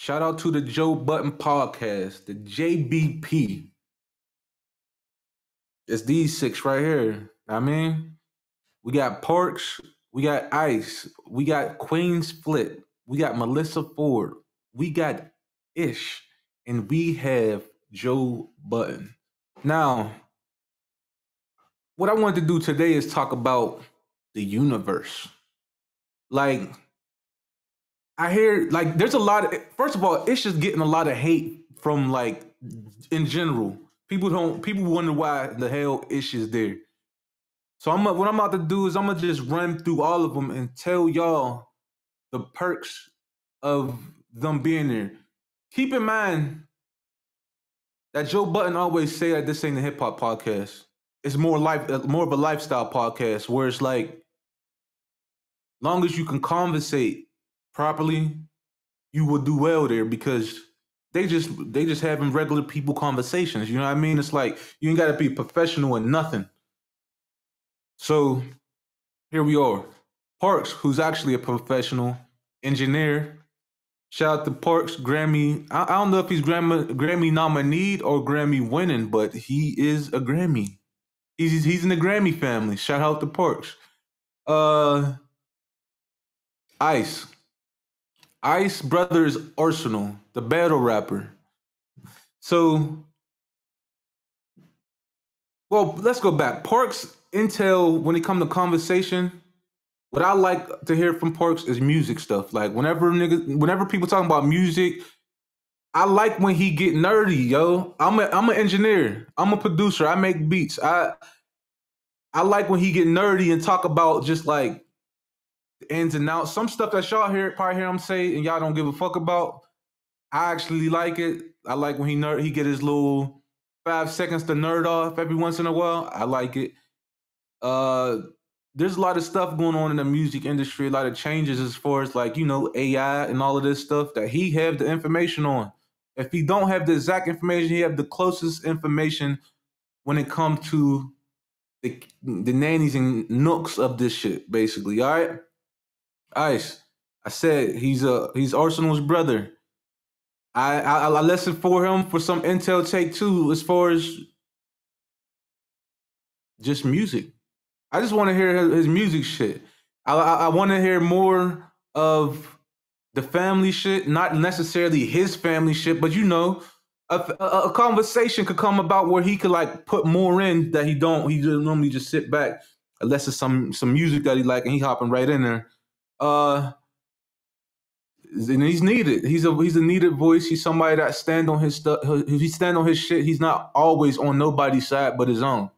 Shout out to the Joe Budden podcast, the JBP. It's these six right here. We got Parks, we got Ice, we got Queen's Flip, we got Melissa Ford, we got Ish, and we have Joe Budden. Now, what I wanted to do today is talk about the universe. Like, I hear there's a lot of, first of all, it's just getting a lot of hate from in general. People wonder why the hell Ish is there. So what I'm about to do is I'm gonna just run through all of them and tell y'all the perks of them being there. Keep in mind that Joe Budden always say that this ain't a hip hop podcast. It's more of a lifestyle podcast where it's like, long as you can conversate properly, you will do well there because they just having regular people conversations. You know what I mean? It's like you ain't gotta be professional in nothing. So here we are. Parks, who's actually a professional engineer. Shout out to Parks, Grammy. I don't know if he's Grammy nominee or Grammy winning, but he is a Grammy. He's in the Grammy family. Shout out to Parks. Ice. Ice brother is Arsenal, the battle rapper. So, well, let's go back. Parks intel, when it comes to conversation, what I like to hear from Parks is music stuff. Like whenever people talking about music, I like when he get nerdy, yo. I'm an engineer. I'm a producer. I make beats. I like when he get nerdy and talk about just like the ins and outs. Some stuff that y'all probably hear him say and y'all don't give a fuck about. I actually like it. I like when he get his little 5 seconds to nerd off every once in a while. I like it. There's a lot of stuff going on in the music industry, a lot of changes as far as AI and all of this stuff that he have the information on. If he don't have the exact information, he have the closest information when it comes to the nannies and nooks of this shit, basically. All right, Ice. I said he's Arsenal's brother. I listened for him for some intel take too, as far as just music. I just want to hear his music shit. I want to hear more of the family shit, not necessarily his family shit, but a conversation could come about where he could like put more in that he don't. He just normally just sit back unless it's some music that he like and he hopping right in there. And he's needed. He's a needed voice. He's somebody that stand on his stuff. He stand on his shit. He's not always on nobody's side but his own.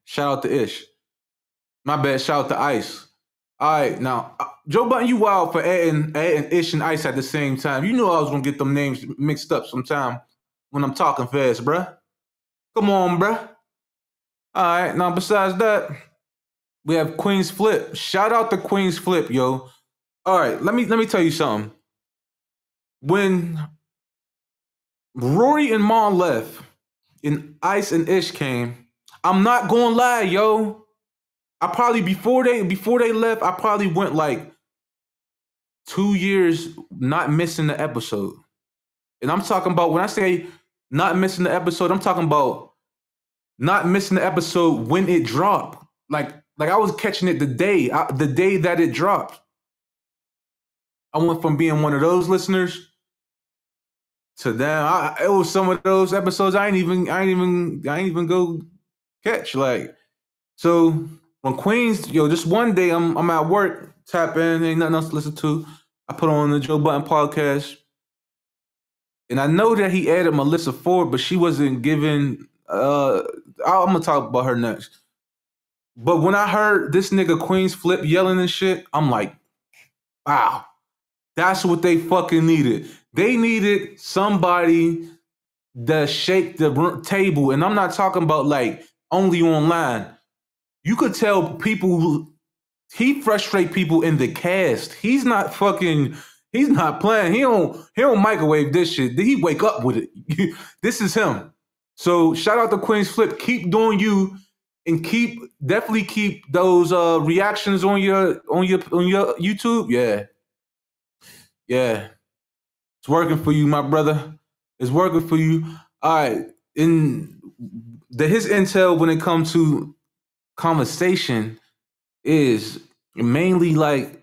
Shout out to Ish. My bad. Shout out to Ice. All right, now Joe Budden, you wild for adding Ish and Ice at the same time. You knew I was gonna get them names mixed up sometime when I'm talking fast, bruh. Come on, bruh. All right, now besides that, we have Queen's Flip. Shout out to Queen's Flip, yo. All right, let me tell you something. When Rory and Mom left and Ice and Ish came, I'm not gonna lie, yo. I probably before they left, I probably went like 2 years not missing the episode. And I'm talking about, when I say not missing the episode, I'm talking about not missing the episode when it dropped. Like I was catching it the day that it dropped. I went from being one of those listeners to damn, it was some of those episodes I ain't even go catch. Like, so when Queens, just one day I'm at work, tap in, ain't nothing else to listen to. I put on the Joe Budden podcast. And I know that he added Melissa Ford, but she wasn't given, I'm going to talk about her next. But when I heard this nigga Queen's Flip yelling and shit, I'm like, wow, that's what they fucking needed. They needed somebody that shake the table. And I'm not talking about like only online. You could tell he frustrate people in the cast. He's not playing. He don't microwave this shit. He wake up with it. This is him. So shout out to Queen's Flip. Keep doing you, and definitely keep those reactions on your YouTube. Yeah. It's working for you, my brother. It's working for you. All right. In his intel when it comes to conversation is mainly like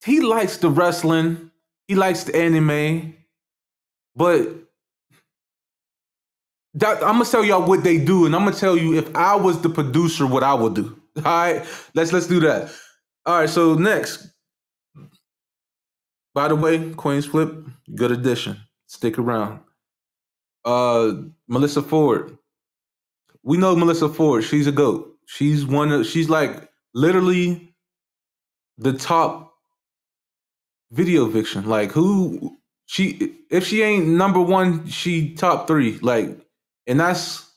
he likes the wrestling, he likes the anime, but I'm gonna tell y'all what they do, and I'm gonna tell you if I was the producer, what I would do. All right, let's do that. All right, so next, by the way, Queen's Flip, good addition. Stick around. Melissa Ford. We know Melissa Ford. She's a goat. She's she's like literally the top video vixen. Like who if she ain't number one, she top three. Like, and that's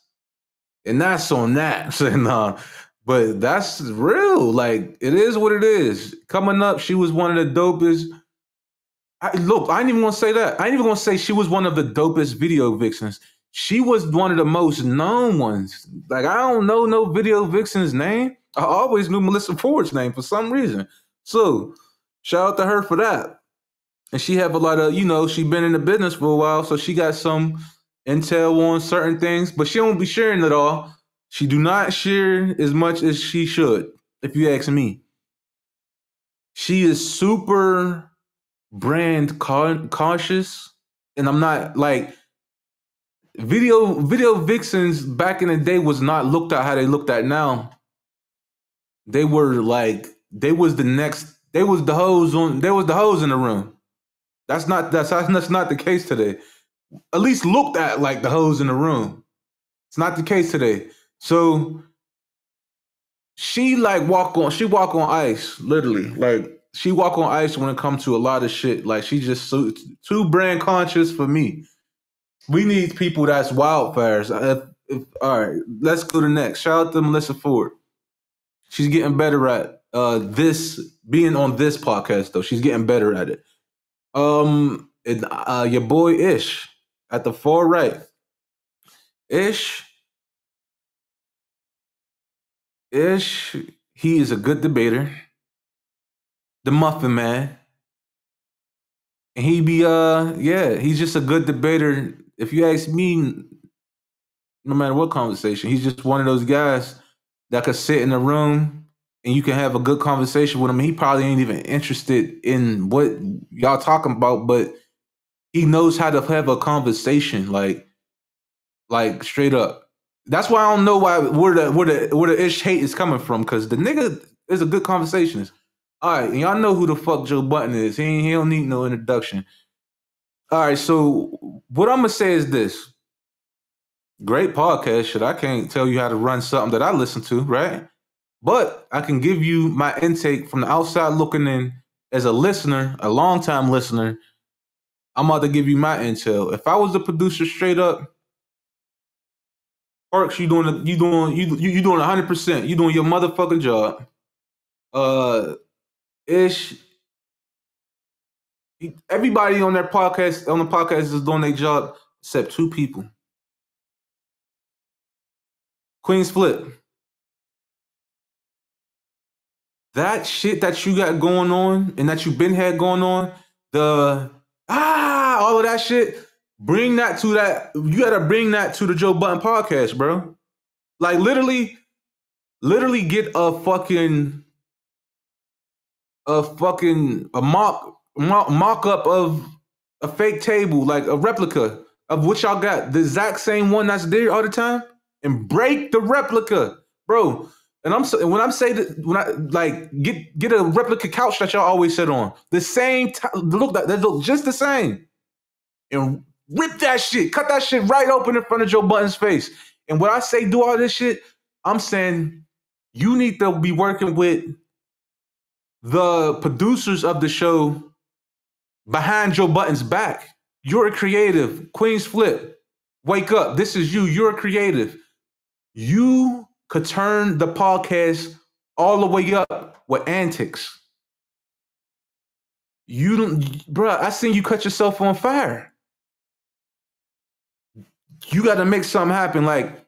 on that. So, nah, but that's real. Like it is what it is. Coming up, she was one of the dopest. Look, I ain't even gonna say that. I ain't even gonna say she was one of the dopest video vixens. She was one of the most known ones. Like I don't know no video vixen's name. I always knew Melissa Ford's name for some reason. So shout out to her for that. And she have a lot of, she been in the business for a while, so she got some intel on certain things, but she don't be sharing it all. She do not share as much as she should, if you ask me. She is super brand cautious, and I'm not like video vixens back in the day was not looked at how they looked at now. They were like they was the hose in the room. That's not the case today. At least looked at like the hose in the room. It's not the case today. So she walk on ice, literally. Like she walk on ice when it comes to a lot of shit. Like she just too brand conscious for me. We need people that's wildfires. All right, let's go to next. Shout out to Melissa Ford. She's getting better at being on this podcast though. She's getting better at it. Your boy Ish at the far right. Ish, he is a good debater. The Muffin Man. And he be he's just a good debater. If you ask me, no matter what conversation, he's just one of those guys that could sit in a room and you can have a good conversation with him. He probably ain't even interested in what y'all talking about, but he knows how to have a conversation, like straight up. That's why I don't know where the ish hate is coming from, because the nigga is a good conversationist. All right, and y'all know who the fuck Joe Budden is. He don't need no introduction. All right, so what I'm gonna say is this: great podcast. Shit, I can't tell you how to run something that I listen to, right? But I can give you my intake from the outside looking in as a listener, a longtime listener. I'm about to give you my intel. If I was the producer, straight up, Parks, you doing 100%. You doing your motherfucking job. Ish, everybody on the podcast is doing their job except two people. Queen's Flip. That shit that you got going on and that you've been had going on, all of that shit, you gotta bring that to the Joe Budden podcast, bro. Like literally get a mock up of a fake table, like a replica of what y'all got, the exact same one that's there all the time, and break the replica, bro. And when I get a replica couch that y'all always sit on, the same look just the same, and rip that shit, cut that shit right open in front of Joe Budden's face. And when I say do all this shit, I'm saying you need to be working with the producers of the show behind Joe Budden's back. You're a creative. Queen's Flip, wake up. This is you. You're a creative. You could turn the podcast all the way up with antics. I seen you cut yourself on fire. You got to make something happen. Like,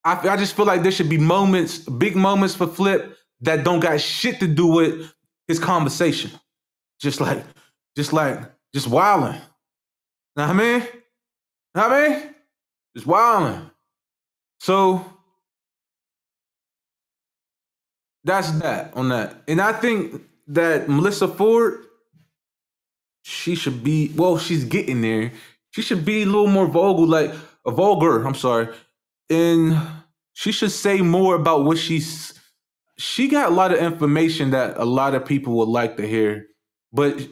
I just feel like there should be big moments for Flip that don't got shit to do with his conversation. Just wilding. Know what I mean? Know what I mean? Just wilding. So that's that on that. And I think that Melissa Ford, she should be, well, she's getting there. She should be a little more vulgar, I'm sorry. And she should say more about what she got a lot of information that a lot of people would like to hear. But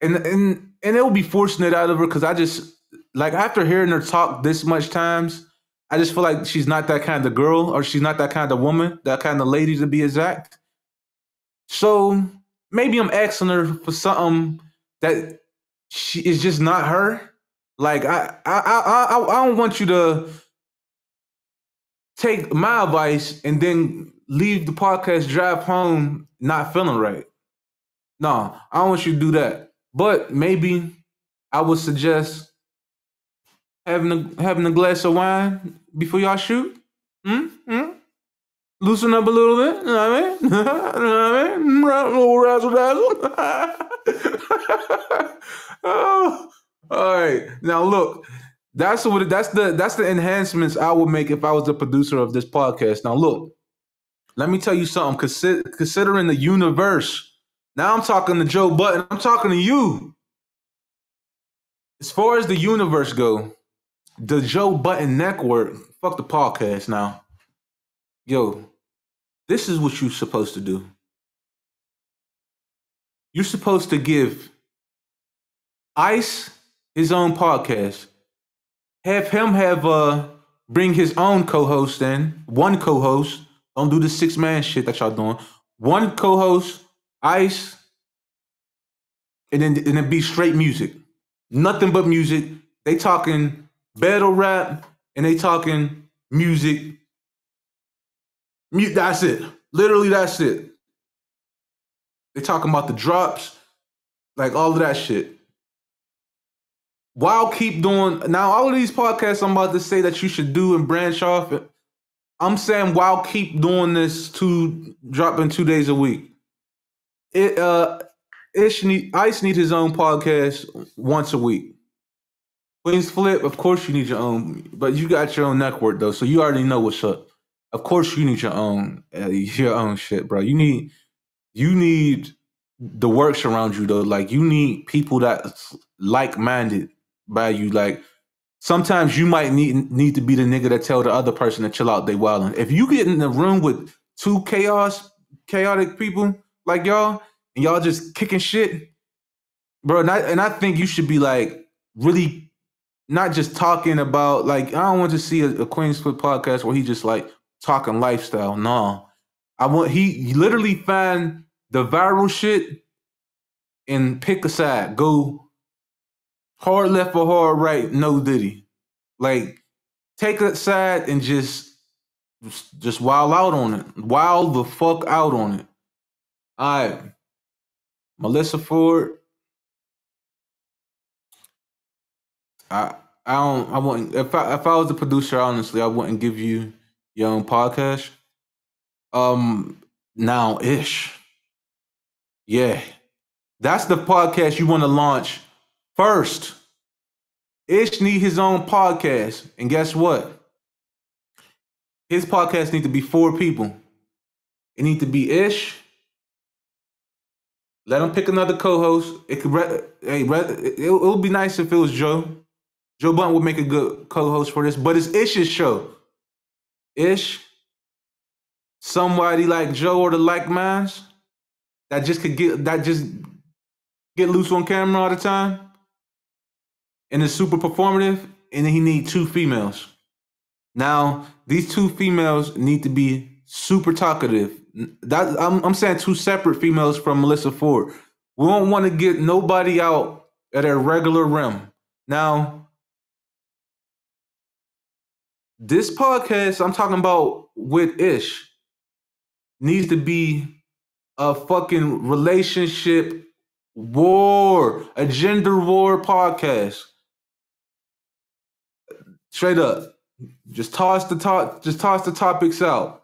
and it will be forcing it out of her because I just like after hearing her talk this much times, I just feel like she's not that kind of girl or she's not that kind of woman, that kind of lady to be exact. So maybe I'm asking her for something that she is just not her. Like I don't want you to take my advice and then leave the podcast, drive home not feeling right. No, I don't want you to do that. But maybe I would suggest having a glass of wine before y'all shoot. Hmm? Hmm? Loosen up a little bit. You know what I mean? You know what I mean? A little razzle dazzle. Oh, all right. Now look, that's the enhancements I would make if I was the producer of this podcast. Now look, let me tell you something. Considering the universe. Now I'm talking to Joe Budden. I'm talking to you. As far as the universe go, the Joe Budden network, fuck the podcast now. Yo, this is what you're supposed to do. You're supposed to give Ice his own podcast. Have him bring his own co-host in. One co-host. Don't do the 6-man shit that y'all doing. One co-host, Ice, and then be straight music. Nothing but music. They talking battle rap and they talking music. That's it. Literally, that's it. They talking about the drops, like all of that shit. While keep doing now, all of these podcasts I'm about to say that you should do and branch off. I'm saying while keep doing this dropping 2 days a week. Ice need his own podcast once a week. Queens Flip, of course you need your own, but you got your own network though, so you already know what's up. Of course you need your own shit, bro. You need the works around you though. Like you need people that's like-minded by you. Like sometimes you might need to be the nigga that tell the other person to chill out they wildin'. If you get in the room with two chaotic people like y'all, and y'all just kicking shit, bro, and I think you should be like really not just talking about like I don't want to see a Queen Split podcast where he just like talking lifestyle. No. I want he literally find the viral shit and pick a side. Go hard left or hard right, no Diddy. Like take a side and just wild out on it. Wild the fuck out on it. All right. Melissa Ford. I wouldn't if I was the producer, honestly, I wouldn't give you your own podcast. Now Ish. Yeah. That's the podcast you want to launch first. Ish need his own podcast. And guess what? His podcast need to be 4 people. It need to be Ish. Let him pick another co-host. It would be nice if it was Joe. Joe Budden would make a good co-host for this, but it's Ish's show. Ish, somebody like Joe or the like minds that just get loose on camera all the time, and is super performative. And then he need 2 females. Now these 2 females need to be super talkative. I'm saying 2 separate females from Melissa Ford. We don't want to get nobody out at a regular rim. Now, this podcast I'm talking about with Ish needs to be a fucking relationship war, a gender war podcast. Straight up. Just toss the topics out.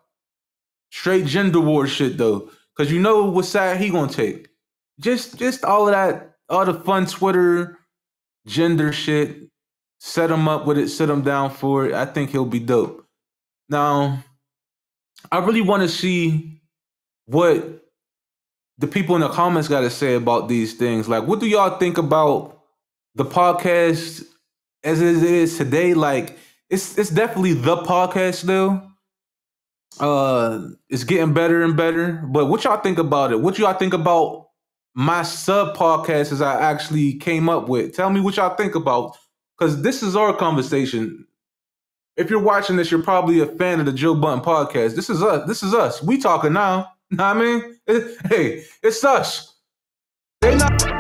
Straight gender war shit though. Cause you know what side he gonna take. Just all of that, all the fun Twitter gender shit. Set him up with it, sit him down for it. I think he'll be dope. Now, I really want to see what the people in the comments got to say about these things. Like, what do y'all think about the podcast as it is today? Like, it's definitely the podcast still. It's getting better and better. But what y'all think about it? What y'all think about my sub podcast as I actually came up with? Tell me what y'all think about, because this is our conversation. If you're watching this, you're probably a fan of the Joe Budden podcast. This is us. This is us. We talking now. Know what I mean? Hey, it's us. They not.